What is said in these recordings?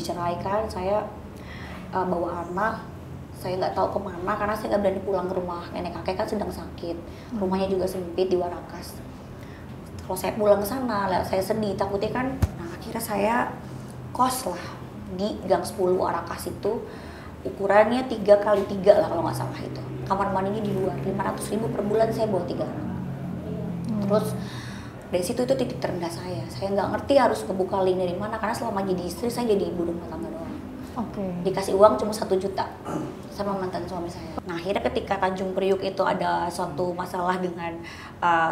Diceraikan, saya bawa anak, saya nggak tahu kemana karena saya nggak berani pulang ke rumah. Nenek kakek kan sedang sakit, rumahnya juga sempit di Warakas. Kalau saya pulang ke sana, saya sedih, takutnya kan. Nah akhirnya saya kos lah di Gang 10 Warakas itu, ukurannya 3x3 lah kalau nggak salah itu. Kamar mandinya di luar, 500.000 per bulan saya bawa 3 anak. Terus dari situ itu titik terendah saya nggak ngerti harus ngebuka link dari mana karena selama jadi istri saya jadi ibu rumah tangga doang. Dikasih uang cuma 1 juta sama mantan suami saya. Nah akhirnya ketika Tanjung Priuk itu ada suatu masalah dengan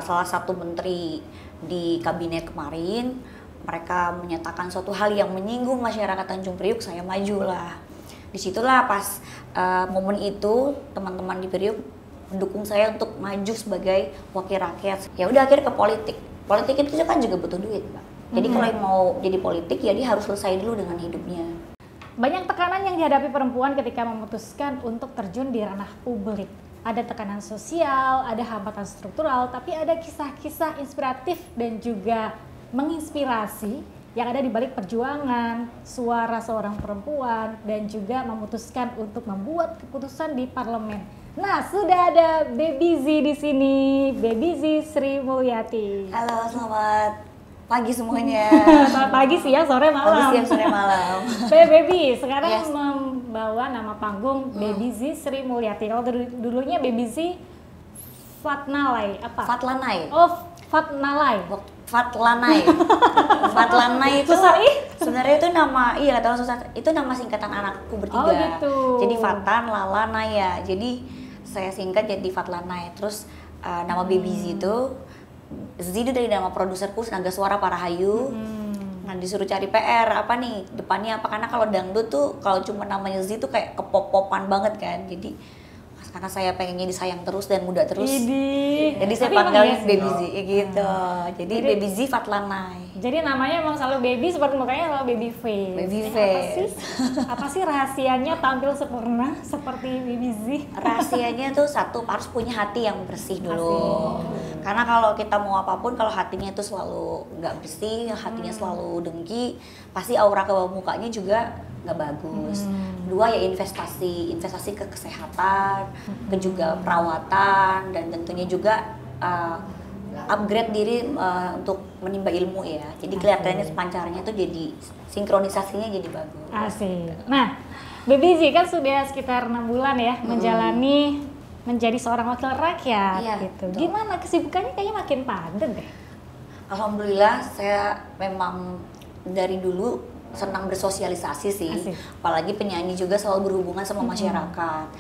salah satu menteri di kabinet kemarin, mereka menyatakan suatu hal yang menyinggung masyarakat Tanjung Priuk, saya majulah. Disitulah pas momen itu teman-teman di Priuk mendukung saya untuk maju sebagai wakil rakyat. Ya udah akhirnya ke politik. Politik itu kan juga butuh duit, Mbak. Jadi kalau yang mau jadi politik ya dia harus selesai dulu dengan hidupnya. Banyak tekanan yang dihadapi perempuan ketika memutuskan untuk terjun di ranah publik. Ada tekanan sosial, ada hambatan struktural, tapi ada kisah-kisah inspiratif dan juga menginspirasi yang ada di balik perjuangan, suara seorang perempuan, dan juga memutuskan untuk membuat keputusan di parlemen. Nah, sudah ada Baby Z di sini, Baby Z Sri Mulyati. Halo, selamat pagi semuanya. Selamat pagi, siang, sore, malam. Pagi, siang, sore, malam. Baby, sekarang Yes. membawa nama panggung Baby Z Sri Mulyati. Kalau dulunya Baby Z Fatnalai, apa? Fatlanai. Oh, Fatnalai. Fatlanai. Fatlanai itu Susah, sebenarnya itu nama, iya nggak tahu susah. Itu nama singkatan anakku bertiga. Oh, gitu. Jadi Fatan, Lala, Naya. Jadi saya singkat jadi Fatlanai. Terus nama Baby Z itu Z itu dari nama produserku Naga Suara Parahayu. Nah disuruh cari PR apa nih depannya apa, karena kalau dangdut tuh kalau cuma namanya Z tuh kayak kepop-popan banget kan. Jadi karena saya pengennya disayang terus dan muda terus. Jadi saya panggilnya Baby Z gitu. Jadi Baby Z Fatlanai. Jadi namanya emang selalu baby, seperti mukanya selalu baby face. Baby face. Apa sih rahasianya tampil sempurna seperti Baby Z? Rahasianya tuh satu, harus punya hati yang bersih dulu. Karena kalau kita mau apapun, kalau hatinya itu selalu nggak bersih, hatinya selalu dengki, pasti aura ke bawah mukanya juga nggak bagus. Dua ya investasi ke kesehatan, ke juga perawatan, dan tentunya juga upgrade diri untuk menimba ilmu ya. Jadi kelihatannya sepancarnya tuh jadi sinkronisasinya jadi bagus. Asik. Nah, Baby Z kan sudah sekitar 6 bulan ya menjalani menjadi seorang wakil rakyat gitu. Betul. Gimana kesibukannya kayaknya makin padat deh. Alhamdulillah saya memang dari dulu senang bersosialisasi sih. Asik. Apalagi penyanyi juga selalu berhubungan sama masyarakat.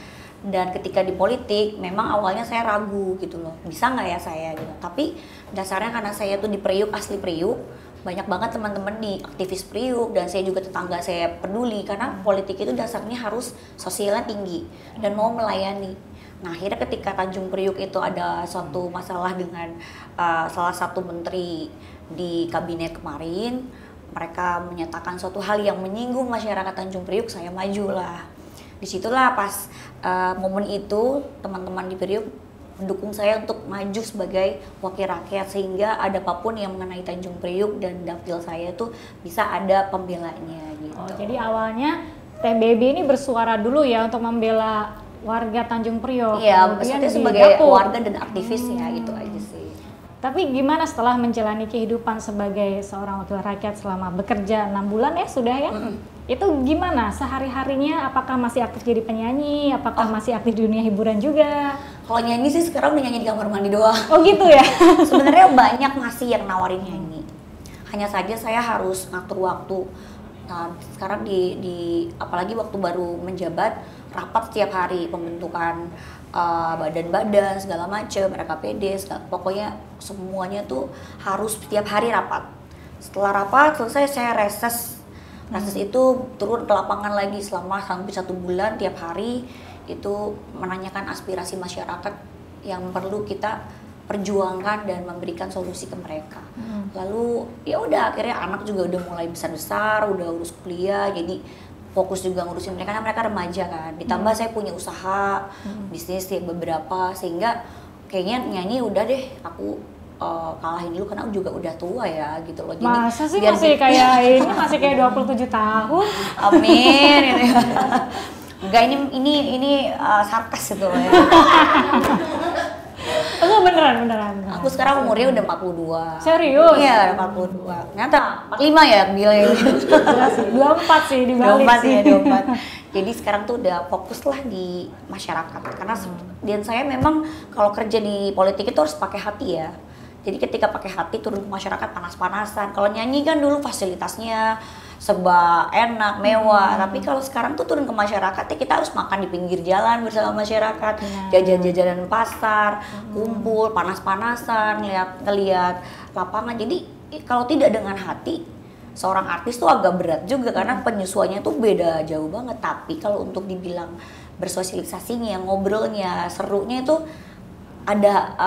Dan ketika di politik memang awalnya saya ragu gitu loh, bisa nggak ya saya gitu. Tapi dasarnya karena saya tuh di Priuk, asli Priuk, banyak banget teman-teman di aktivis Priuk, dan saya juga tetangga saya peduli karena politik itu dasarnya harus sosialnya tinggi dan mau melayani. Nah akhirnya ketika Tanjung Priuk itu ada suatu masalah dengan salah satu menteri di kabinet kemarin, mereka menyatakan suatu hal yang menyinggung masyarakat Tanjung Priuk, saya majulah. Disitulah pas momen itu teman-teman di Priuk mendukung saya untuk maju sebagai wakil rakyat, sehingga ada apapun yang mengenai Tanjung Priuk dan dapil saya tuh bisa ada pembelanya gitu. Oh, jadi awalnya TBB ini bersuara dulu ya untuk membela warga Tanjung Priok. Iya, maksudnya sebagai warga dan aktivis ya, itu aja sih. Tapi gimana setelah menjalani kehidupan sebagai seorang wakil rakyat selama bekerja 6 bulan ya sudah ya? Itu gimana sehari-harinya? Apakah masih aktif jadi penyanyi? Apakah masih aktif di dunia hiburan juga? Kalau nyanyi sih sekarang udah nyanyi di kamar mandi doang. Oh gitu ya? Sebenarnya banyak masih yang nawarin nyanyi. Hanya saja saya harus ngatur waktu. Nah, sekarang di apalagi waktu baru menjabat, rapat setiap hari pembentukan badan-badan segala macam, RKPD, pokoknya semuanya tuh harus setiap hari rapat. Setelah rapat selesai saya reses. Reses itu turun ke lapangan lagi selama hampir 1 bulan, tiap hari itu menanyakan aspirasi masyarakat yang perlu kita perjuangkan dan memberikan solusi ke mereka. Lalu ya udah akhirnya anak juga udah mulai besar-besar, udah urus kuliah, jadi fokus juga ngurusin mereka karena mereka remaja kan. Ditambah saya punya usaha bisnis ya beberapa, sehingga kayaknya nyanyi udah deh aku kalahin dulu karena juga udah tua ya gitu loh. Jadi Masa sih masih kayak ini, masih kayak 27 tahun? Amin. Gitu. Enggak, ini sarkas itu ya. Aku beneran. Aku sekarang umurnya udah 42. Serius? Iya, 42. Ternyata 45 ya gila ini. Gila sih, 24 sih dibalik 24 sih. ya, 24. Jadi sekarang tuh udah fokus lah di masyarakat. Karena dan saya memang kalau kerja di politik itu harus pakai hati ya. Jadi ketika pakai hati turun ke masyarakat panas-panasan. Kalau nyanyi kan dulu fasilitasnya serba enak, mewah. Tapi kalau sekarang tuh turun ke masyarakat ya kita harus makan di pinggir jalan bersama masyarakat, jajan-jajanan pasar, kumpul panas-panasan, ngeliat lapangan. Jadi kalau tidak dengan hati, seorang artis tuh agak berat juga karena penyesuaiannya tuh beda jauh banget. Tapi kalau untuk dibilang bersosialisasinya, ngobrolnya, serunya itu ada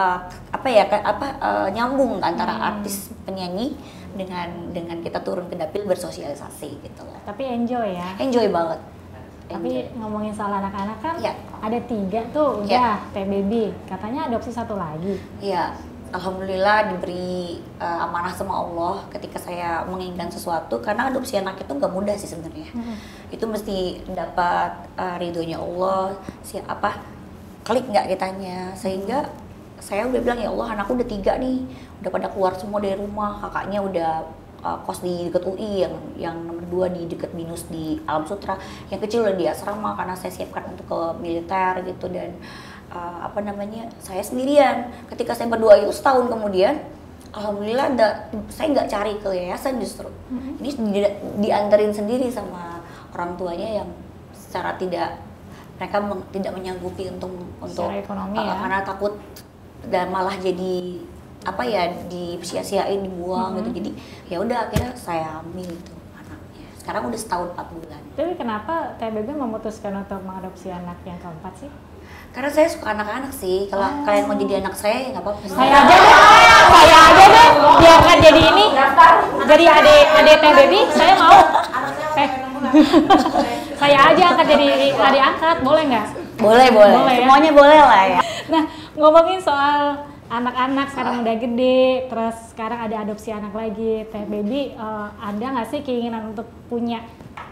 nyambung antara artis penyanyi dengan kita turun ke dapil bersosialisasi gitu loh. Tapi enjoy ya. Enjoy banget. Tapi ngomongin soal anak-anak kan Ya. ada 3 tuh udah TBB, katanya adopsi 1 lagi. Iya, alhamdulillah diberi amanah sama Allah ketika saya menginginkan sesuatu, karena adopsi anak itu nggak mudah sih sebenarnya. Itu mesti dapat ridhonya Allah, klik nggak kitanya, sehingga saya udah bilang ya Allah anakku udah 3 nih, udah pada keluar semua dari rumah, kakaknya udah kos di dekat UI, yang nomor 2 di dekat BINUS di Alam Sutra, yang kecil udah di asrama karena saya siapkan untuk ke militer gitu, dan saya sendirian. Ketika saya berdoa itu setahun kemudian, alhamdulillah saya nggak cari ke yayasan justru, ini diantarin sendiri sama orang tuanya yang secara mereka tidak menyanggupi untuk ekonomi ya. Karena takut dan malah jadi disia-siain, dibuang gitu. Jadi ya udah akhirnya saya ambil itu anaknya. Sekarang udah setahun 4 bulan. Tapi kenapa TBB memutuskan untuk mengadopsi anak yang keempat sih? Karena saya suka anak-anak sih. Kalau kalian mau jadi anak saya ya nggak apa-apa. Saya aja deh, biarkan jadi ini, jadi adik TBB, saya mau. Saya aja angkat jadi adik angkat, boleh nggak? Boleh ya? Semuanya boleh lah ya. Nah, ngomongin soal anak-anak sekarang udah gede, terus sekarang ada adopsi anak lagi, TBB, ada nggak sih keinginan untuk punya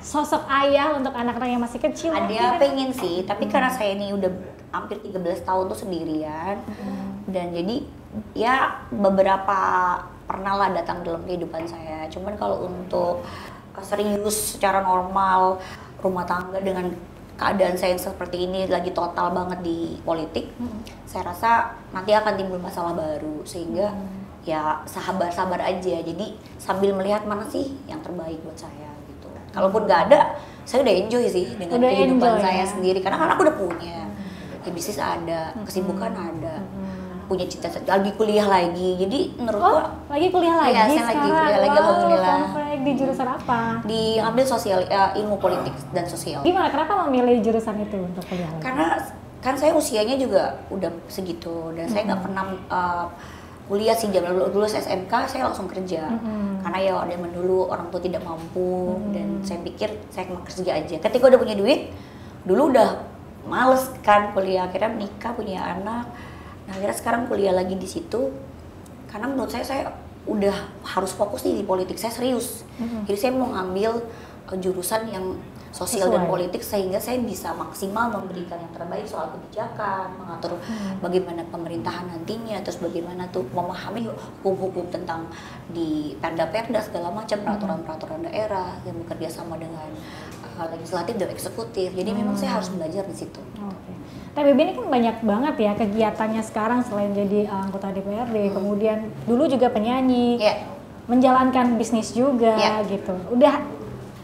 sosok ayah untuk anak-anak yang masih kecil? Ada, pengen sih, tapi karena saya ini udah hampir 13 tahun tuh sendirian, dan jadi ya beberapa pernah lah datang dalam kehidupan saya. Cuman kalau untuk serius secara normal rumah tangga dengan keadaan saya yang seperti ini lagi total banget di politik, saya rasa nanti akan timbul masalah baru, sehingga ya sabar aja. Jadi sambil melihat mana sih yang terbaik buat saya gitu. Kalaupun nggak ada, saya udah enjoy sih dengan kehidupan saya sendiri, karena kan aku udah punya ya, bisnis ada, kesibukan ada, punya cita-cita, lagi kuliah lagi. Jadi menurutku lagi kuliah lagi. Iya, saya lagi kuliah lagi, alhamdulillah. Di jurusan apa? Diambil ilmu politik dan sosial. Gimana? Kenapa memilih jurusan itu untuk kuliah lagi? Karena kan saya usianya juga udah segitu, dan saya nggak pernah kuliah sih. Jam lulus SMK saya langsung kerja, karena ya ada yang dulu orang tua tidak mampu, dan saya pikir saya mau kerja aja. Ketika udah punya duit, dulu udah males kan kuliah, akhirnya menikah, punya anak. Nah akhirnya sekarang kuliah lagi di situ, karena menurut saya udah harus fokus nih di politik, saya serius. Jadi saya mau ngambil jurusan yang sosial dan politik, sehingga saya bisa maksimal memberikan yang terbaik soal kebijakan, mengatur bagaimana pemerintahan nantinya, terus bagaimana tuh memahami hukum-hukum tentang di perda-perda segala macam, peraturan-peraturan daerah yang bekerja sama dengan legislatif dan eksekutif. Jadi memang saya harus belajar di situ. TBB ini kan banyak banget ya kegiatannya sekarang, selain jadi anggota DPRD, kemudian dulu juga penyanyi, menjalankan bisnis juga gitu. Udah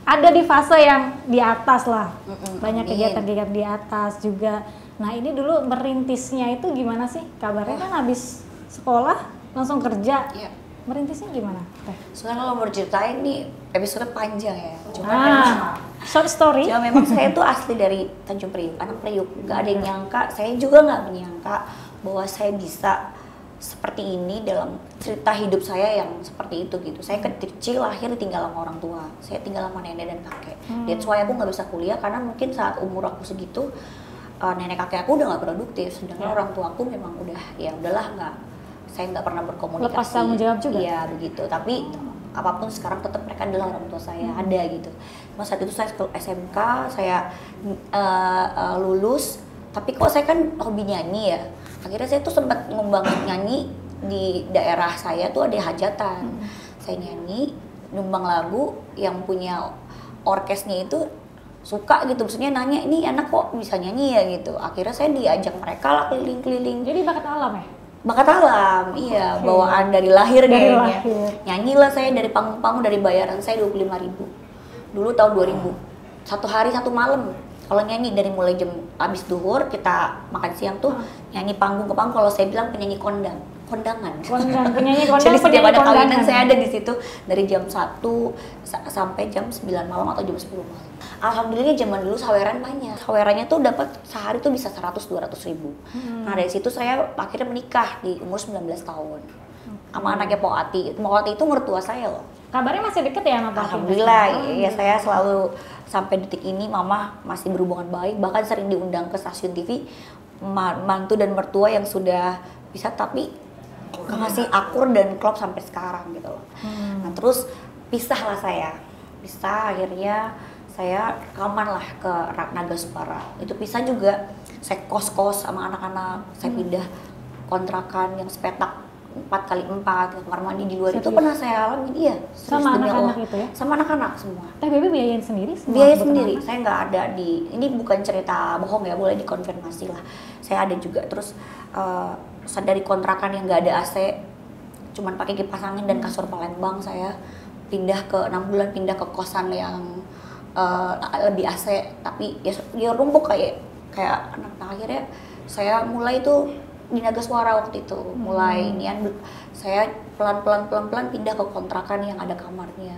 ada di fase yang di atas lah, banyak kegiatan-kegiatan di atas juga. Nah ini dulu merintisnya itu gimana sih? Kabarnya kan habis sekolah langsung kerja. Merintisnya gimana? Sekarang kalau mau ceritain nih episode panjang ya. Cuma short story. Ya memang saya tuh asli dari Tanjung Priuk, anak Priuk. Gak ada yang nyangka, saya juga nggak menyangka bahwa saya bisa seperti ini dalam cerita hidup saya yang seperti itu gitu. Saya kecil lahir ditinggal sama orang tua, saya tinggal sama nenek dan kakek. That's why aku nggak bisa kuliah, karena mungkin saat umur aku segitu nenek kakek aku udah nggak produktif, sedangkan orang tua aku memang udah ya udahlah nggak saya nggak pernah berkomunikasi. Lepas tanggung jawab juga? Iya begitu, tapi apapun sekarang tetap mereka adalah orang tua saya, ada gitu. Mas saat itu saya SMK, saya lulus, tapi kok saya kan hobi nyanyi ya, akhirnya saya tuh sempat ngembangin nyanyi di daerah saya tuh ada hajatan. Saya nyanyi, nyumbang lagu, yang punya orkesnya itu suka gitu, maksudnya nanya ini anak kok bisa nyanyi ya gitu. Akhirnya saya diajak mereka lah keliling-keliling. Jadi bakat alam ya? Bakat alam, iya, Oke. bawaan dari lahir Dari kayaknya. lahir. Nyanyilah saya dari panggung-panggung, dari bayaran saya 25.000. Dulu tahun 2000. Satu hari satu malam. Kalau nyanyi dari mulai jam habis duhur kita makan siang tuh nyanyi panggung ke panggung. Kalau saya bilang penyanyi kondangan. Penyanyi kondang, Jadi setiap penyanyi ada kawinan kondangan. saya ada di situ dari jam 1 sampai jam 9 malam atau jam 10 malam. Alhamdulillah zaman dulu saweran banyak. Sawerannya tuh dapat sehari tuh bisa 100-200 ribu. Nah dari situ saya akhirnya menikah di umur 19 tahun. Sama anaknya Pok Ati. Pok Ati itu mertua saya loh. Kabarnya masih deket ya sama Pak? Alhamdulillah, ya saya selalu sampai detik ini mama masih berhubungan baik, bahkan sering diundang ke stasiun TV, mantu dan mertua yang sudah bisa tapi masih akur dan klop sampai sekarang gitu loh. Nah terus pisahlah saya, akhirnya saya rekaman lah ke Naga Suara. Itu pisah juga, saya kos-kos sama anak-anak, saya pindah kontrakan yang sepetak 4x4, kamar mandi di luar. Itu pernah saya alami, iya. Sama anak-anak itu ya? Sama anak-anak semua. Teh Baby biayain sendiri semua? Biaya kebutuhan sendiri, anak? saya nggak ada di, ini bukan cerita bohong ya, boleh dikonfirmasi lah. Saya ada juga, terus dari kontrakan yang nggak ada AC, cuman pakai kipas angin dan kasur Palembang, saya pindah ke 6 bulan, pindah ke kosan yang lebih AC, tapi ya rumpuk kayak anak. Nah, akhirnya saya mulai tuh di Naga Suara waktu itu, mulai nian saya pelan-pelan pindah ke kontrakan yang ada kamarnya.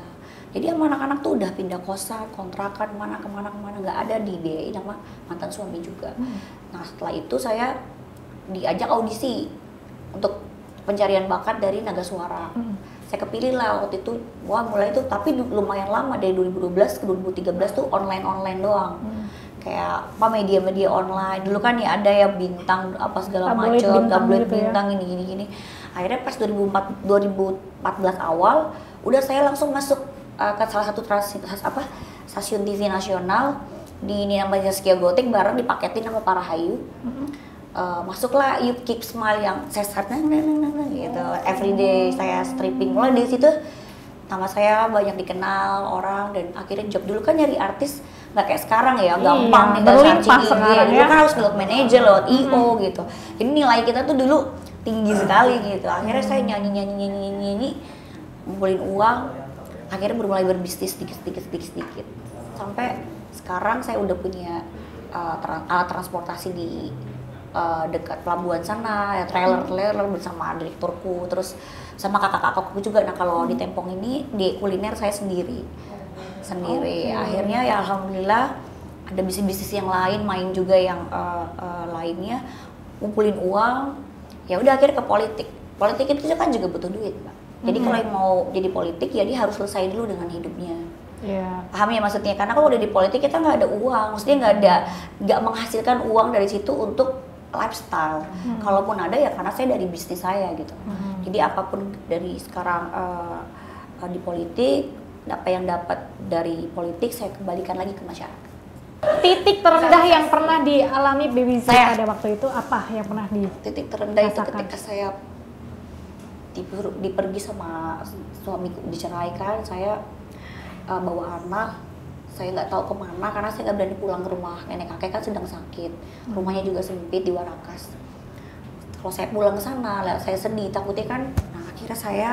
Jadi sama anak-anak tuh udah pindah kosan, kontrakan, kemana nggak ada dibiayain sama mantan suami juga. Nah setelah itu saya diajak audisi untuk pencarian bakat dari Naga Suara. Saya kepilih lah waktu itu, wah mulai itu, tapi lumayan lama dari 2012 ke 2013 tuh online doang. Kayak apa media online dulu kan ya, ada ya bintang apa segala macam, tabloid bintang ya. gini. Akhirnya pas 2014 awal udah saya langsung masuk ke salah satu stasiun TV nasional di namanya Zaskia Gotik, bareng dipaketin sama Para Hayu. Masuklah You Keep Smile yang saya start gitu, everyday saya stripping. Mulai dari situ nama saya banyak dikenal orang, dan akhirnya job dulu kan nyari artis nggak kayak sekarang ya, gampang nih, berlimpah sekarang dulu ya. kan harus lewat manajer, lewat IO gitu. Jadi nilai kita tuh dulu tinggi sekali gitu. Akhirnya saya nyanyi, ngumpulin uang, akhirnya mulai berbisnis sedikit sampai sekarang saya udah punya alat transportasi di dekat pelabuhan sana, ya trailer bersama direkturku, terus sama kakak-kakakku juga. Nah kalau di Tempong ini di kuliner saya sendiri. Akhirnya ya alhamdulillah ada bisnis yang lain, main juga yang lainnya, ngumpulin uang. Ya udah akhirnya ke politik itu kan juga butuh duit, Mbak. Jadi kalau yang mau jadi politik ya dia harus selesai dulu dengan hidupnya. Paham ya maksudnya? Karena kalau udah di politik kita nggak ada uang, maksudnya nggak menghasilkan uang dari situ untuk lifestyle. Kalaupun ada ya karena saya dari bisnis saya gitu. Jadi apapun dari sekarang di politik, apa yang dapat dari politik saya kembalikan lagi ke masyarakat. Titik terendah yang pernah dialami Baby Z pada waktu itu apa yang pernah titik terendah itu ketika saya dipergi sama suamiku, diceraikan. Saya bawa anak, saya nggak tahu kemana karena saya nggak berani pulang ke rumah. Nenek kakek kan sedang sakit, rumahnya juga sempit di Warakas. Kalau saya pulang ke sana, saya sedih, takutnya kan. Nah akhirnya saya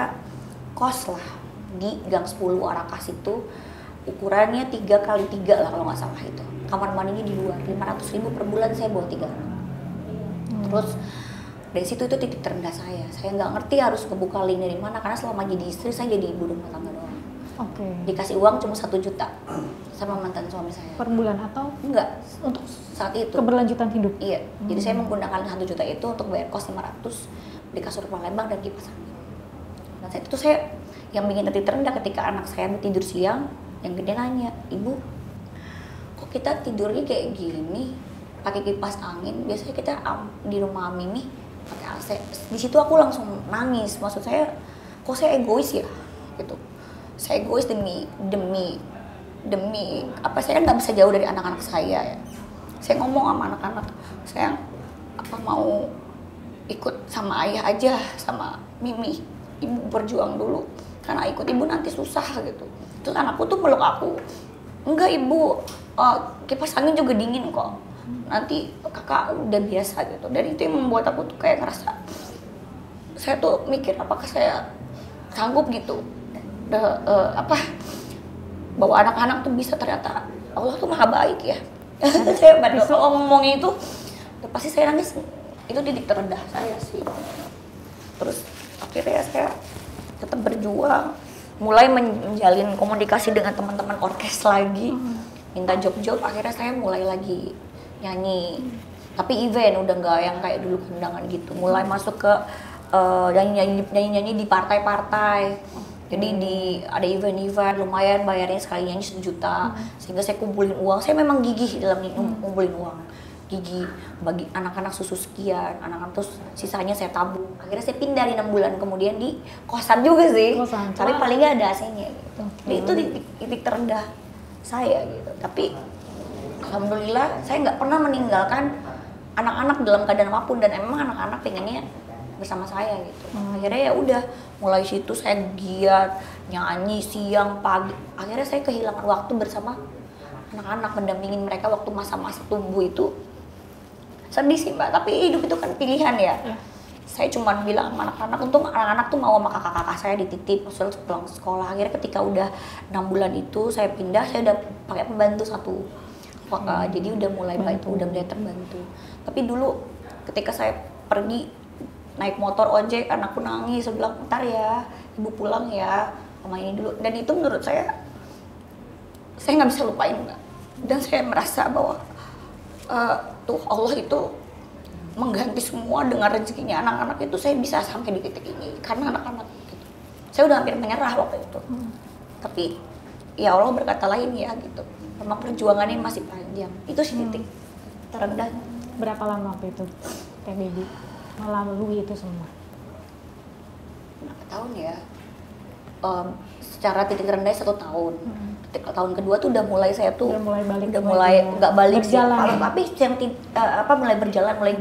kos lah di Gang 10 Warakas itu, ukurannya 3x3 lah kalau nggak salah itu. Kamar mandinya di luar, 500.000 per bulan saya bawa 3 anak. Terus dari situ itu titik terendah saya. Saya nggak ngerti harus ngebuka link dari mana karena selama jadi istri saya jadi ibu rumah tangga doang. Dikasih uang cuma 1 juta sama mantan suami saya. Per bulan atau? Enggak, untuk saat itu. Keberlanjutan hidup? Iya, jadi saya menggunakan 1 juta itu untuk bayar kos 500, beli kasur Palembang dan kipas angin. Nah saat itu saya, yang bikin titik terendah ketika anak saya mau tidur siang, yang gede nanya, "Ibu, kok kita tidurnya kayak gini, pakai kipas angin? Biasanya kita di rumah Mimi pakai AC. Di situ aku langsung nangis, maksud saya kok saya egois ya gitu. Saya egois demi apa, saya nggak bisa jauh dari anak-anak saya ya. Saya ngomong sama anak-anak, saya apa mau ikut sama ayah aja, sama Mimi, ibu berjuang dulu karena ikut ibu nanti susah gitu. Terus anakku tuh meluk aku, enggak ibu, kipas angin juga dingin kok, nanti kakak udah biasa gitu. Dan itu yang membuat aku tuh kayak ngerasa, saya tuh mikir apakah saya sanggup gitu bahwa anak-anak tuh bisa, ternyata Allah tuh maha baik ya. Saya kalau ngomongnya itu pasti saya nangis, itu titik terendah saya sih. Terus akhirnya saya tetap berjuang, mulai menjalin komunikasi dengan teman-teman orkes lagi, minta job-job. Akhirnya saya mulai lagi nyanyi, tapi event, udah nggak yang kayak dulu kondangan gitu. Mulai masuk ke nyanyi di partai-partai. Jadi ada event-event, lumayan bayarnya sekali nyanyi 1 juta, sehingga saya kumpulin uang. Saya memang gigih dalam ngumpulin uang, gigih bagi anak-anak susu sekian, anak-anak terus sisanya saya tabung. Akhirnya saya pindah di 6 bulan kemudian di kosan juga sih, tapi paling nggak ada AC-nya gitu. Dan itu titik terendah saya gitu. Tapi alhamdulillah saya nggak pernah meninggalkan anak-anak dalam keadaan apapun, dan emang anak-anak pengennya bersama saya gitu. Akhirnya ya udah, mulai situ saya giat nyanyi siang pagi. Akhirnya saya kehilangan waktu bersama anak-anak, mendampingin mereka waktu masa-masa tumbuh itu. Sedih sih Mbak, tapi hidup itu kan pilihan ya. Saya cuma bilang sama anak-anak, untung anak-anak tuh mau sama kakak-kakak saya dititip pulang sekolah. Akhirnya ketika udah 6 bulan itu saya pindah, saya udah pakai pembantu 1. Jadi udah mulai bantu, udah mulai terbantu. Tapi dulu ketika saya pergi naik motor ojek, anakku nangis, saya bilang bentar ya, ibu pulang ya, mama ini dulu. Dan itu menurut saya nggak bisa lupain Mbak. Dan saya merasa bahwa tuh Allah itu mengganti semua dengan rezekinya anak-anak itu. Saya bisa sampai di titik ini karena anak-anak gitu. Saya udah hampir menyerah waktu itu. Tapi ya Allah berkata lain ya gitu. Memang perjuangannya masih panjang. Itu sih titik terendah. Berapa lama waktu itu Teh Baby melalui itu semua? Berapa tahun ya? Secara titik rendah 1 tahun. Tahun kedua tuh udah mulai saya tuh udah mulai balik, udah mulai nggak balik berjalan sih, tapi yang mulai berjalan, mulai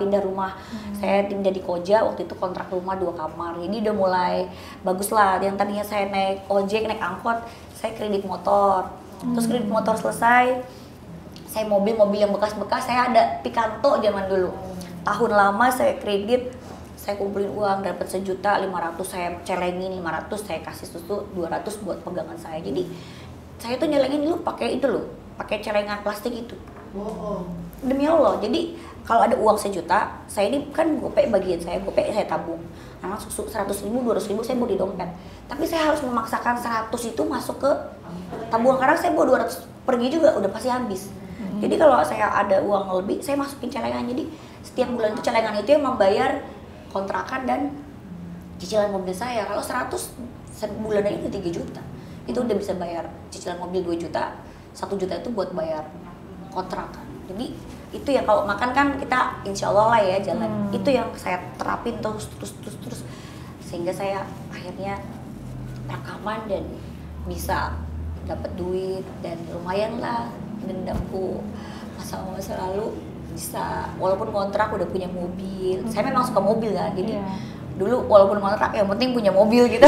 pindah rumah. Saya pindah di Koja, waktu itu kontrak rumah 2 kamar, jadi udah mulai bagus lah. Yang tadinya saya naik ojek, naik angkot, saya kredit motor. Terus kredit motor selesai, saya mobil yang bekas-bekas, saya ada Picanto zaman dulu. Tahun lama saya kredit, saya kumpulin uang, dapat 1.500.000, saya celengin 500, saya kasih susu 200 buat pegangan saya. Jadi saya tuh nyelengin dulu pakai itu loh, pakai celengan plastik itu. Demi Allah. Jadi kalau ada uang 1 juta, saya ini kan gopek bagian saya, gopek saya tabung. Anak susu 100.000, 200.000 saya bawa di dompet. Tapi saya harus memaksakan 100 itu masuk ke tabungan, karena saya bawa 200 pergi juga udah pasti habis. Jadi kalau saya ada uang lebih, saya masukin celengan. Jadi setiap bulan itu celengan itu yang membayar kontrakan dan cicilan mobil saya. Kalau 100 bulannya itu 3 juta. Itu udah bisa bayar cicilan mobil 2 juta. 1 juta itu buat bayar kontrakan. Jadi itu ya, kalau makan kan kita insya Allah lah ya jalan. Itu yang saya terapin terus. Sehingga saya akhirnya rekaman dan bisa dapat duit, dan lumayan lah dendamku masa lalu bisa, walaupun kontrak udah punya mobil. Saya memang suka mobil kan, jadi dulu walaupun kontrak yang penting punya mobil gitu.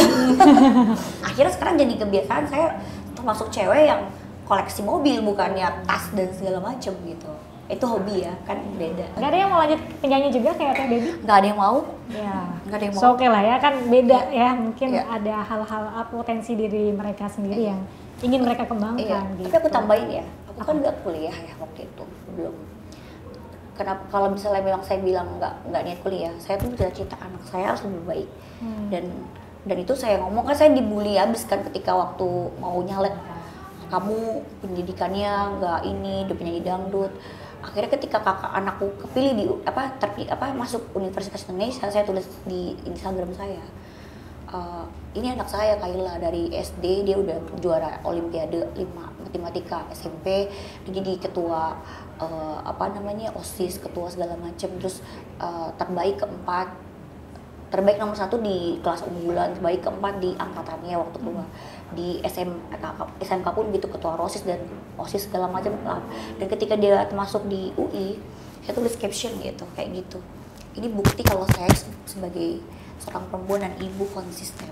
Akhirnya sekarang jadi kebiasaan saya, termasuk cewek yang koleksi mobil, bukannya tas dan segala macem gitu. Itu hobi ya, kan beda. Gak ada yang mau lanjut penyanyi juga kayak Teh Baby? Gak ada yang mau. Ya. Gak ada yang mau. So oke lah ya, kan beda ya. Mungkin ada hal-hal potensi diri mereka sendiri yang ingin mereka kembangkan. Gitu. Tapi aku tambahin ya, aku kan nggak kuliah ya waktu itu, belum. Kenapa kalau misalnya saya bilang nggak niat kuliah, saya tuh cita-cita anak saya harus lebih baik. Dan itu saya ngomong, kan saya dibully habis kan ketika waktu mau nyalek, kamu pendidikannya nggak ini, udah penyanyi dangdut. Akhirnya ketika kakak anakku kepilih di masuk Universitas Indonesia, saya tulis di Instagram saya, ini anak saya Kaila dari SD, dia udah juara Olimpiade 5 matematika SMP, dia jadi ketua OSIS, ketua segala macam, terus terbaik nomor 1 di kelas unggulan, terbaik keempat di angkatannya waktu keluar. Di SMK pun gitu, ketua ROSIS dan OSIS segala macam lah. Dan ketika dia masuk di UI, saya tulis caption gitu, kayak gitu. Ini bukti kalau saya sebagai seorang perempuan dan ibu konsisten.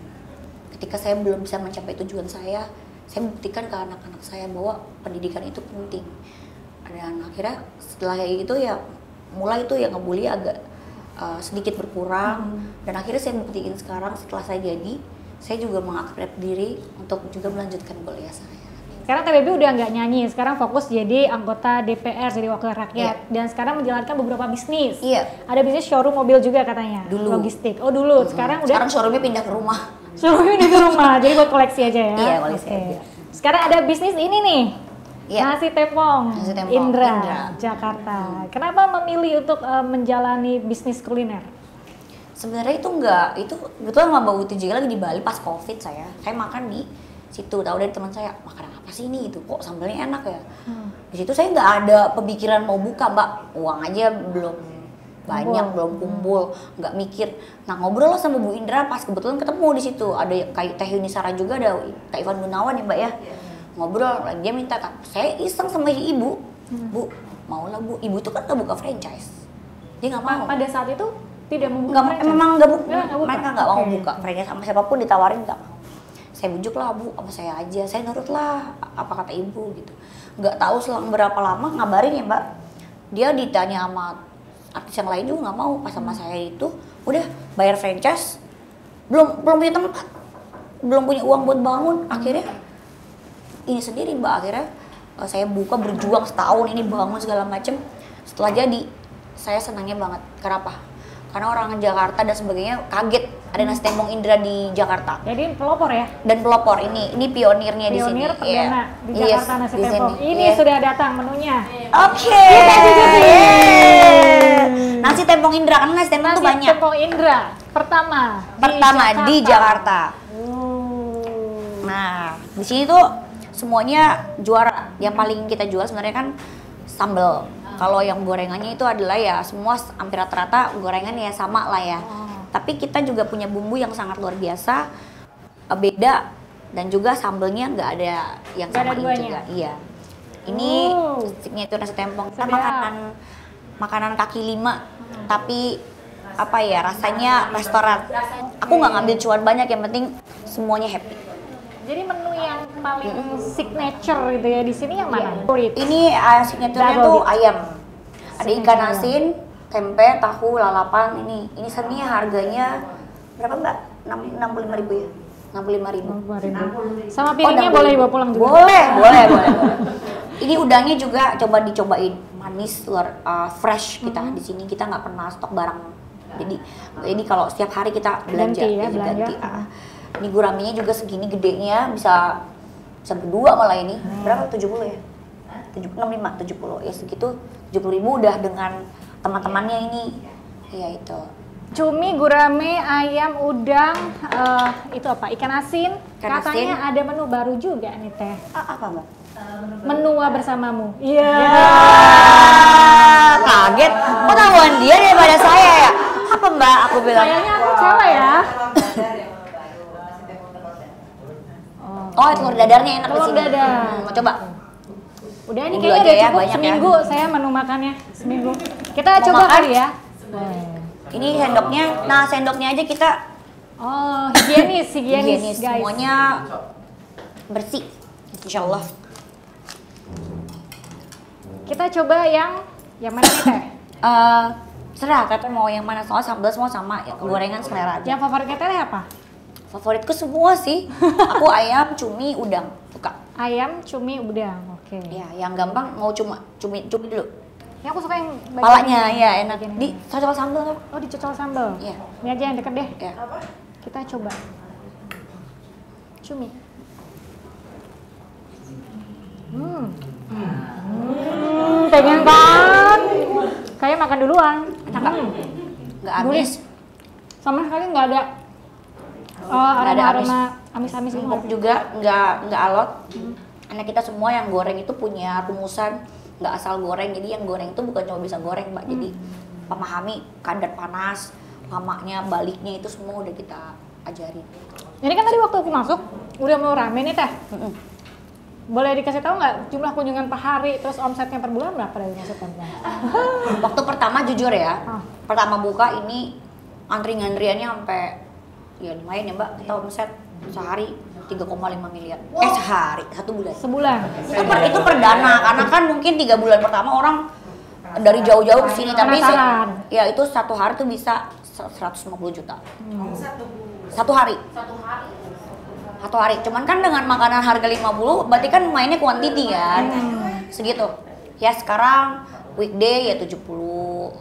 Ketika saya belum bisa mencapai tujuan saya buktikan ke anak-anak saya bahwa pendidikan itu penting. Dan akhirnya setelah itu ya mulai itu ya ngebully agak sedikit berkurang. Dan akhirnya saya buktiin sekarang setelah saya juga mengupgrade diri untuk juga melanjutkan kuliah saya. Sekarang TBB udah nggak nyanyi, sekarang fokus jadi anggota DPR, jadi wakil rakyat. Dan sekarang menjalankan beberapa bisnis. Ada bisnis showroom mobil juga katanya. Dulu. Logistik. Oh dulu, sekarang udah. Sekarang showroomnya pindah ke rumah. Showroomnya pindah ke rumah, jadi buat koleksi aja ya? Iya, koleksi aja. Sekarang ada bisnis ini nih. Nasi Tepong Indra, Jakarta. Kenapa memilih untuk menjalani bisnis kuliner? Sebenarnya itu kebetulan sama Mbak Uti juga lagi di Bali pas COVID saya makan di situ, tahu dari teman saya, makanan apa sih ini itu kok sambalnya enak ya. Di situ saya nggak ada pemikiran mau buka, Mbak, uang aja belum banyak, belum kumpul, nggak mikir. Nah, ngobrol lah sama Bu Indra, pas kebetulan ketemu di situ ada kayak Teh Yunisara juga, ada Kak Ivan Gunawan ya Mbak ya. Ngobrol, dia minta, saya iseng sama ibu, Bu, maulah Bu, ibu itu kan nggak buka franchise, dia nggak mau. Pada saat itu tidak membuka franchise? Memang nggak buka, mereka nggak mau buka franchise, sama siapapun ditawarin nggak mau. Saya bujuk lah, Bu, sama saya aja, saya nurut lah apa kata ibu gitu. Nggak tahu selang berapa lama ngabarin ya Mbak, dia ditanya sama artis yang lain juga nggak mau, pas sama saya itu udah bayar franchise, belum punya tempat, belum punya uang buat bangun, akhirnya ini sendiri Mbak, akhirnya saya buka, berjuang setahun ini bangun segala macem. Setelah jadi saya senangnya banget. Kenapa? Karena orang Jakarta dan sebagainya kaget ada Nasi Tepong Indra di Jakarta. Jadi pelopor ya? Dan pelopor, ini pionirnya di sini. Pionir perdana di Jakarta, Nasi Tepong. Ini sudah datang menunya. Oke. Nasi Tepong Indra, karena Nasi Tepong itu banyak. Nasi Tepong Indra pertama di Jakarta. Nah, di sini tuh semuanya juara. Yang paling kita jual sebenarnya kan sambal. Kalau yang gorengannya itu adalah ya semua hampir rata-rata gorengan ya sama lah ya. Tapi kita juga punya bumbu yang sangat luar biasa, beda, dan juga sambalnya nggak ada yang sama ini juga. Iya. Ini signature Nasi Tepong. Kita makanan kaki lima, tapi apa ya, rasanya restoran. Aku nggak ngambil cuan banyak, yang penting semuanya happy. Jadi menu yang paling signature gitu ya di sini yang mana? Ini signaturenya tuh ayam. Ada ikan asin, tempe, tahu, lalapan. Ini seninya harganya berapa Mbak? 65.000 ya? 65.000. Sama piringnya boleh dibawa pulang juga? Boleh. Ini udangnya juga coba dicobain, manis, fresh kita di sini, kita nggak pernah stok barang. Jadi kalau setiap hari kita belanja, ganti. Ini guraminya juga segini gedenya, bisa berdua malah ini. Berapa? 70 ya? 65, 70 ya, segitu 70.000 udah dengan teman-temannya ini. Ya itu. Cumi, gurame, ayam, udang, itu apa? Ikan asin. Katanya ada menu baru juga nih Teh. Apa Mbak? Menua bersamamu. Iya. Kaget. Kok tahuan dia daripada saya ya? Apa Mbak? Aku bilang. Kayaknya aku cewek ya. Oh, telur dadarnya enak di sini. Telur dadar. Mau coba? Udah ini kayaknya udah cukup ya, seminggu ya. Saya menu makannya seminggu. Kita coba kali ya. Ini sendoknya. Nah, sendoknya aja kita higienis guys. Semuanya bersih. Insyaallah. Kita coba yang mana nih Teh? Serah, kata mau yang mana, soal sambal semua sama, ya, gorengan selera aja. Yang favoritnya Teh apa? Favoritku semua sih. Aku ayam, cumi, udang, suka. Ayam, cumi, udang, oke. Ya, yang gampang mau cumi dulu. Ya aku suka yang palanya, ya enak. Dicocol sambal. Oh, dicocol sambal. Iya. Ini aja yang deket deh. Ya. Kita coba. Cumi. Pengen kan? Kayak makan duluan. Enak nggak amis. Sama sekali nggak ada. Aroma amis-amis gitu. Empuk juga, nggak alot. Anak kita semua yang goreng itu punya rumusan, nggak asal goreng. Jadi yang goreng itu bukan cuma bisa goreng, Mbak. Jadi memahami kadar panas, lamanya, baliknya itu semua udah kita ajarin. Ini kan tadi waktu aku masuk udah mau rame nih Teh. Boleh dikasih tahu nggak jumlah kunjungan per hari, terus omsetnya per bulan berapa dari masukan? Waktu pertama jujur ya, pertama buka ini antri-antriannya sampai ya lumayan ya Mbak, kita omset sehari 3,5 miliar. Sehari, 1 bulan. Sebulan. Itu perdana, karena kan mungkin 3 bulan pertama orang dari jauh-jauh ke sini, tapi ya itu satu hari tuh bisa 150 juta. Satu hari. Satu hari. Cuman kan dengan makanan harga 50, berarti kan mainnya quantity kan. Segitu. Ya sekarang weekday ya 70,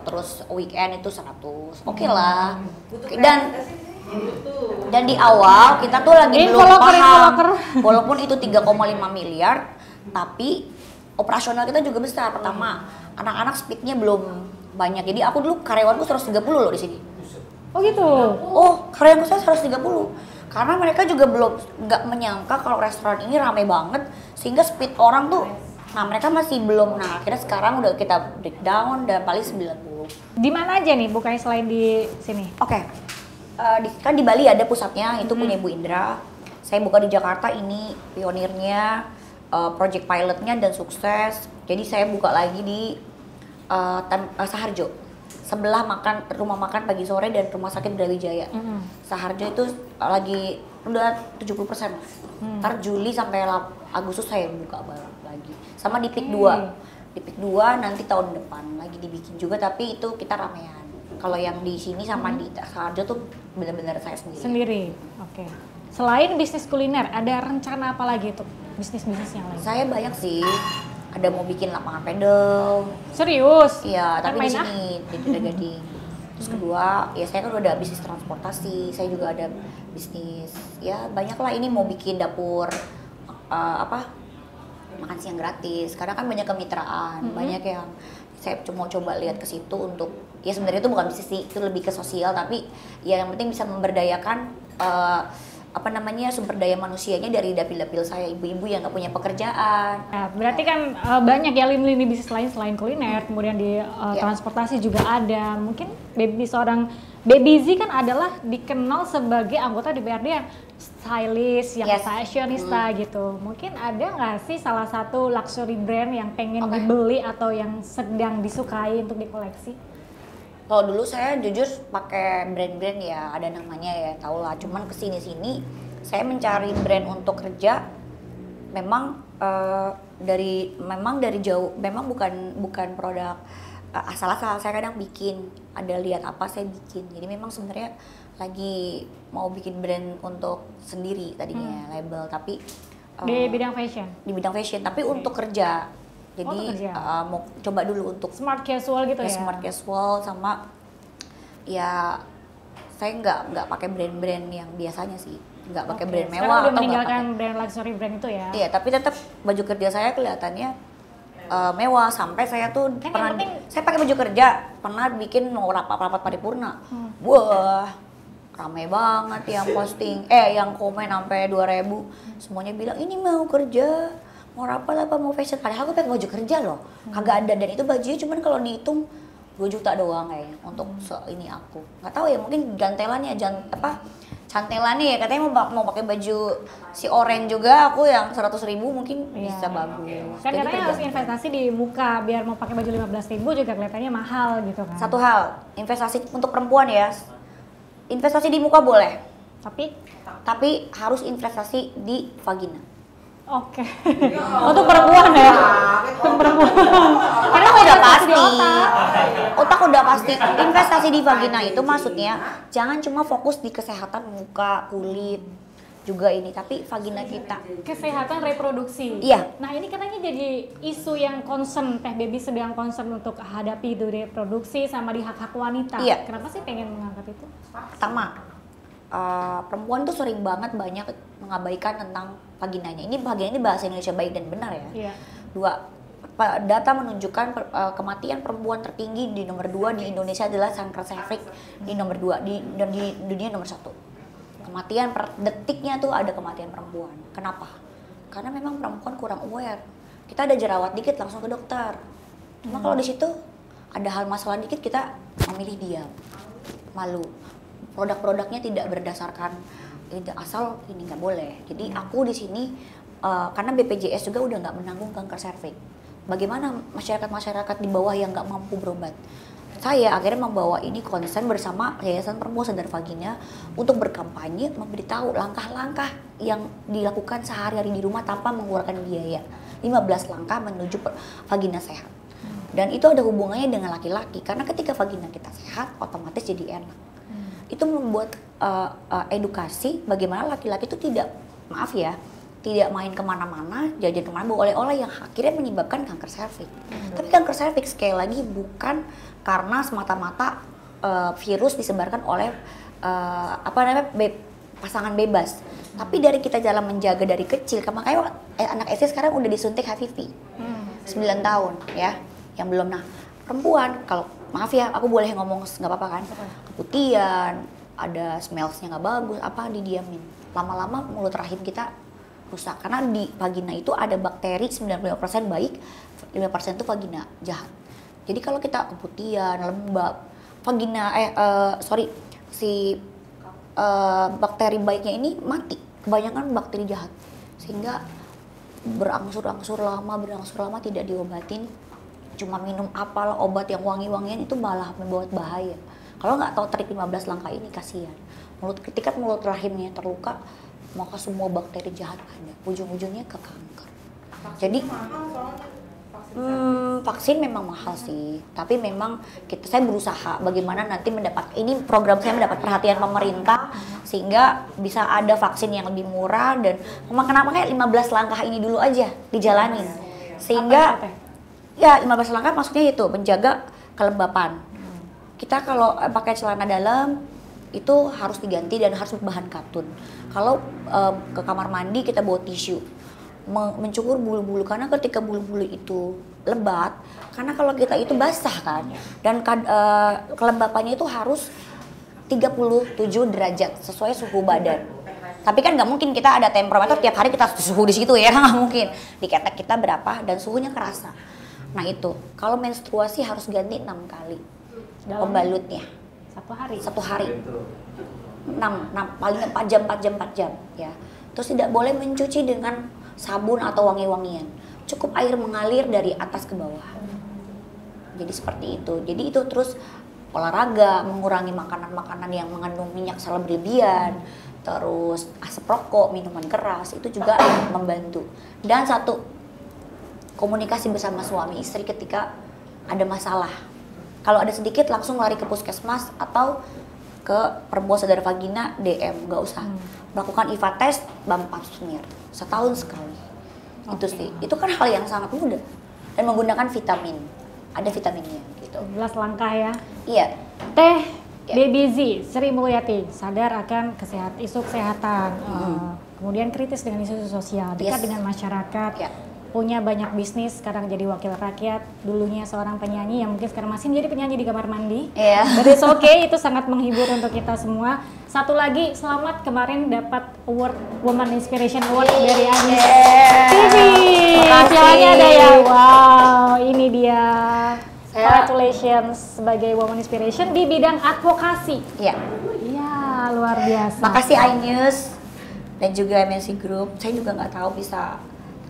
terus weekend itu 100. Oke lah. Dan di awal kita tuh lagi belum paham. Walaupun itu 3,5 miliar, tapi operasional kita juga besar. Pertama, anak-anak speednya belum banyak. Jadi aku dulu karyawanku 130 loh di sini. Oh gitu. Oh, karyawanku saya 130. Karena mereka juga nggak menyangka kalau restoran ini ramai banget, sehingga speed orang tuh, nah mereka masih belum. Nah akhirnya sekarang udah kita breakdown dan paling 90. Di mana aja nih bukanya selain di sini? Oke. Kan di Bali ada pusatnya, itu punya Ibu Indra. Saya buka di Jakarta, ini pionirnya, project pilotnya dan sukses. Jadi saya buka lagi di Saharjo, sebelah rumah makan pagi sore dan rumah sakit Brawijaya. Saharjo itu lagi udah 70%. Ntar Juli sampai Agustus saya buka lagi. Sama di PIK 2. Di PIK 2 nanti tahun depan lagi dibikin juga, tapi itu kita ramean. Kalau yang di sini sama di Saharjo tuh benar-benar saya sendiri. Oke. Selain bisnis kuliner, ada rencana apa lagi tuh bisnis-bisnis yang lain? Saya banyak sih. Ada mau bikin lapangan pedal. Serius? Iya, tapi di sini di Gading. Terus kedua, ya saya kan udah ada bisnis transportasi. Saya juga ada bisnis, ya banyak lah. Ini mau bikin dapur makan siang gratis. Karena kan banyak kemitraan, banyak yang saya cuma coba lihat ke situ untuk, ya sebenarnya itu bukan bisnis sih, itu lebih ke sosial, tapi ya yang penting bisa memberdayakan sumber daya manusianya dari dapil-dapil saya, ibu-ibu yang nggak punya pekerjaan. Nah, berarti kan banyak ya lini-lini bisnis lain selain kuliner, kemudian di transportasi juga ada. Mungkin seorang Baby Z kan adalah dikenal sebagai anggota DPRD yang stylish, yang fashionista gitu. Mungkin ada nggak sih salah satu luxury brand yang pengen dibeli atau yang sedang disukai untuk dikoleksi? Kalau dulu saya jujur pakai brand-brand ya, ada namanya ya, tau lah. Cuman kesini-sini saya mencari brand untuk kerja, memang dari jauh, memang bukan produk asal-asal. Saya kadang bikin, ada lihat apa saya bikin. Jadi memang sebenarnya lagi mau bikin brand untuk sendiri tadinya, label, tapi di bidang fashion. Di bidang fashion, tapi untuk kerja. Jadi mau coba dulu untuk smart casual gitu ya. Smart casual, sama ya saya nggak pakai brand-brand yang biasanya sih, nggak pakai brand mewah. Sekarang udah meninggalkan brand luxury brand itu ya. Iya, tapi tetap baju kerja saya kelihatannya mewah. Sampai saya tuh saya pakai baju kerja pernah bikin rapat paripurna. Wah, ramai banget yang posting, yang komen sampai 2.000. Semuanya bilang ini mau kerja, mau rapat apa mau fashion. Padahal aku pakai baju kerja loh, kagak ada. Dan itu bajunya cuman kalau dihitung 2 juta doang kayaknya untuk ini aku. Nggak tahu ya, mungkin gantelannya cantelannya ya, katanya mau pakai baju si Oren juga, aku yang 100.000 mungkin bisa bagus. Kan katanya harus investasi di muka, biar mau pakai baju 15.000 juga kelihatannya mahal gitu kan. Satu hal, investasi untuk perempuan ya, investasi di muka boleh, tapi harus investasi di vagina. Oke. Untuk perempuan ya? Untuk perempuan. Karena udah pasti, otak udah pasti. Investasi di vagina itu maksudnya jangan cuma fokus di kesehatan muka, kulit, juga ini, tapi vagina kita. Kesehatan reproduksi. Iya. Nah ini katanya jadi isu yang concern, Teh Baby sedang concern untuk hadapi itu reproduksi sama di hak-hak wanita. Iya. Kenapa sih pengen mengangkat itu? Pertama, perempuan tuh sering banget banyak mengabaikan tentang vaginanya. Ini vagina ini bahasa Indonesia baik dan benar ya. Iya. 2, data menunjukkan kematian perempuan tertinggi di nomor 2 di Indonesia adalah kanker cervix, di nomor 2 di dunia nomor 1. Kematian per detiknya tuh ada kematian perempuan. Kenapa? karena memang perempuan kurang aware. Kita ada jerawat dikit langsung ke dokter. Cuma kalau di situ ada hal masalah dikit kita memilih diam, malu. Produk-produknya tidak berdasarkan asal ini nggak boleh. Jadi aku di sini karena BPJS juga udah nggak menanggung kanker serviks. Bagaimana masyarakat di bawah yang nggak mampu berobat? Saya akhirnya membawa ini konsen bersama Yayasan Perempuan Sadar Vagina untuk berkampanye, memberitahu langkah-langkah yang dilakukan sehari-hari di rumah tanpa mengeluarkan biaya. 15 langkah menuju vagina sehat. Dan itu ada hubungannya dengan laki-laki, karena ketika vagina kita sehat, otomatis jadi enak. Itu membuat edukasi bagaimana laki-laki itu tidak main kemana-mana, jajan kemana, bawa oleh-oleh yang akhirnya menyebabkan kanker serviks. Tapi kanker serviks sekali lagi bukan karena semata-mata virus disebarkan oleh pasangan bebas. Tapi dari kita jalan menjaga dari kecil, makanya anak SD sekarang udah disuntik HPV 9 tahun ya, yang belum. Nah perempuan, kalau maaf ya aku boleh ngomong nggak apa-apa kan, keputihan, ada smellsnya nggak bagus, didiamin. Lama-lama mulut rahim kita rusak, karena di vagina itu ada bakteri 95% baik, 5% itu vagina jahat. Jadi kalau kita keputihan, lembab, bakteri baiknya ini mati, kebanyakan bakteri jahat, sehingga berangsur-angsur lama tidak diobatin, cuma minum apalah obat yang wangi-wangian, itu malah membuat bahaya. Kalau nggak tahu trik 15 langkah ini, kasihan. Ketika mulut rahimnya terluka, maka semua bakteri jahat ada, ujung-ujungnya ke kanker. Jadi vaksin memang mahal sih, tapi memang saya berusaha bagaimana nanti ini program saya mendapat perhatian pemerintah sehingga bisa ada vaksin yang lebih murah. Dan kenapa kayak 15 langkah ini dulu aja dijalanin, sehingga ya 15 langkah maksudnya itu menjaga kelembapan. Kita kalau pakai celana dalam itu harus diganti dan harus berbahan katun. Kalau ke kamar mandi kita bawa tisu, mencukur bulu-bulu, karena ketika bulu-bulu itu lebat, karena kalau kita itu basah kan, dan kelembapannya itu harus 37 derajat sesuai suhu badan. Tapi kan nggak mungkin kita ada termometer tiap hari kita suhu di situ ya, nggak mungkin. Diketek kita berapa dan suhunya kerasa. Nah itu, kalau menstruasi harus ganti 6 kali pembalutnya. Satu hari. 6 paling 4 jam ya. Terus tidak boleh mencuci dengan sabun atau wangi-wangian. Cukup air mengalir dari atas ke bawah. Jadi seperti itu. Jadi itu terus olahraga, mengurangi makanan-makanan yang mengandung minyak secara berlebihan, terus asap rokok, minuman keras, itu juga membantu. Dan satu, komunikasi bersama suami istri ketika ada masalah. Kalau ada sedikit langsung lari ke puskesmas atau ke Perempuan Sadar Vagina, DM, nggak usah. Melakukan IVA test, BAM pap smear, setahun sekali. Itu sih, itu kan hal yang sangat mudah. Dan menggunakan vitamin, ada vitaminnya gitu. 11 langkah ya. Iya. Teh Baby Z, Sri Mulyati, sadar akan isu kesehatan, kemudian kritis dengan isu sosial, dekat dengan masyarakat. Punya banyak bisnis, sekarang jadi wakil rakyat, dulunya seorang penyanyi yang mungkin sekarang masih menjadi penyanyi di kamar mandi. But it's okay, itu sangat menghibur untuk kita semua. Satu lagi, selamat kemarin dapat award Woman Inspiration Award dari Anies TV. Pialanya ada ya, wow, ini dia. Congratulations sebagai Woman Inspiration di bidang advokasi. Iya, luar biasa. Makasih iNews dan juga MNC Group. Saya juga nggak tahu bisa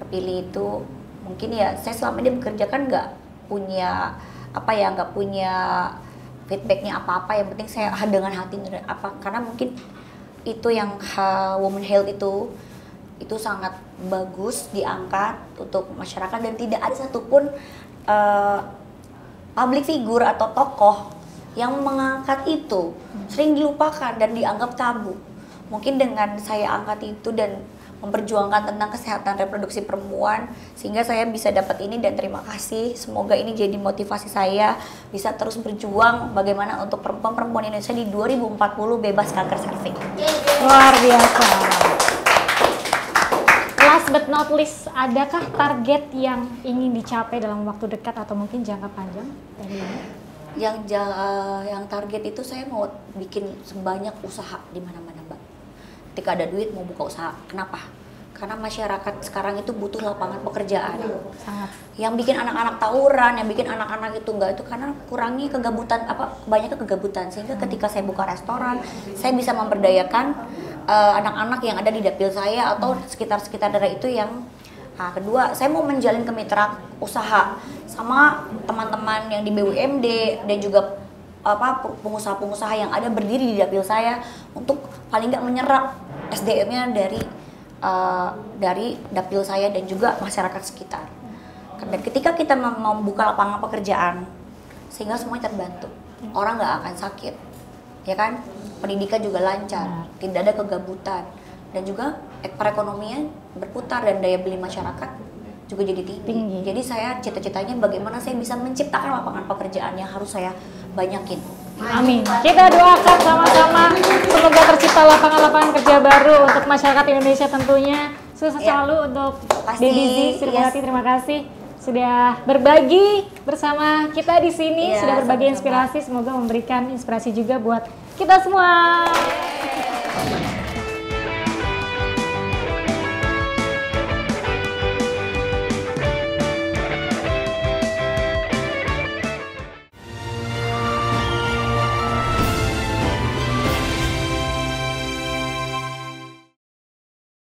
terpilih itu, mungkin ya saya selama ini bekerja kan nggak punya nggak punya feedbacknya apa-apa, yang penting saya dengan hati karena mungkin itu yang Women Health itu sangat bagus diangkat untuk masyarakat, dan tidak ada satupun public figure atau tokoh yang mengangkat itu, sering dilupakan dan dianggap tabu. Mungkin dengan saya angkat itu dan memperjuangkan tentang kesehatan reproduksi perempuan, sehingga saya bisa dapat ini, dan terima kasih. Semoga ini jadi motivasi saya bisa terus berjuang bagaimana untuk perempuan-perempuan Indonesia di 2040 bebas kanker serviks. Luar biasa. Last but not least, adakah target yang ingin dicapai dalam waktu dekat atau mungkin jangka panjang? Yang target itu saya mau bikin sebanyak usaha di mana-mana, Mbak. Ketika ada duit mau buka usaha. Kenapa? Karena masyarakat sekarang itu butuh lapangan pekerjaan. Sangat. Yang bikin anak-anak tawuran, yang bikin anak-anak itu enggak itu karena kurangi kegabutan, kebanyakan kegabutan. Sehingga ketika saya buka restoran, saya bisa memberdayakan anak-anak yang ada di dapil saya atau sekitar-sekitar daerah itu yang kedua, saya mau menjalin kemitra usaha sama teman-teman yang di BUMD dan juga pengusaha-pengusaha yang ada berdiri di dapil saya untuk paling nggak menyerap SDM-nya dari dapil saya dan juga masyarakat sekitar. Dan ketika kita membuka lapangan pekerjaan, sehingga semuanya terbantu, orang nggak akan sakit, ya kan? Pendidikan juga lancar, tidak ada kegabutan, dan juga perekonomian berputar dan daya beli masyarakat juga jadi tinggi. Jadi saya cita-citanya bagaimana saya bisa menciptakan lapangan pekerjaan yang harus saya banyakin. Amin. Kita doakan sama-sama semoga tercipta lapangan-lapangan kerja baru untuk masyarakat Indonesia tentunya. Sukses selalu untuk Dedizi Siripurati. Terima kasih sudah berbagi bersama kita di sini, sudah berbagi inspirasi. Semoga memberikan inspirasi juga buat kita semua.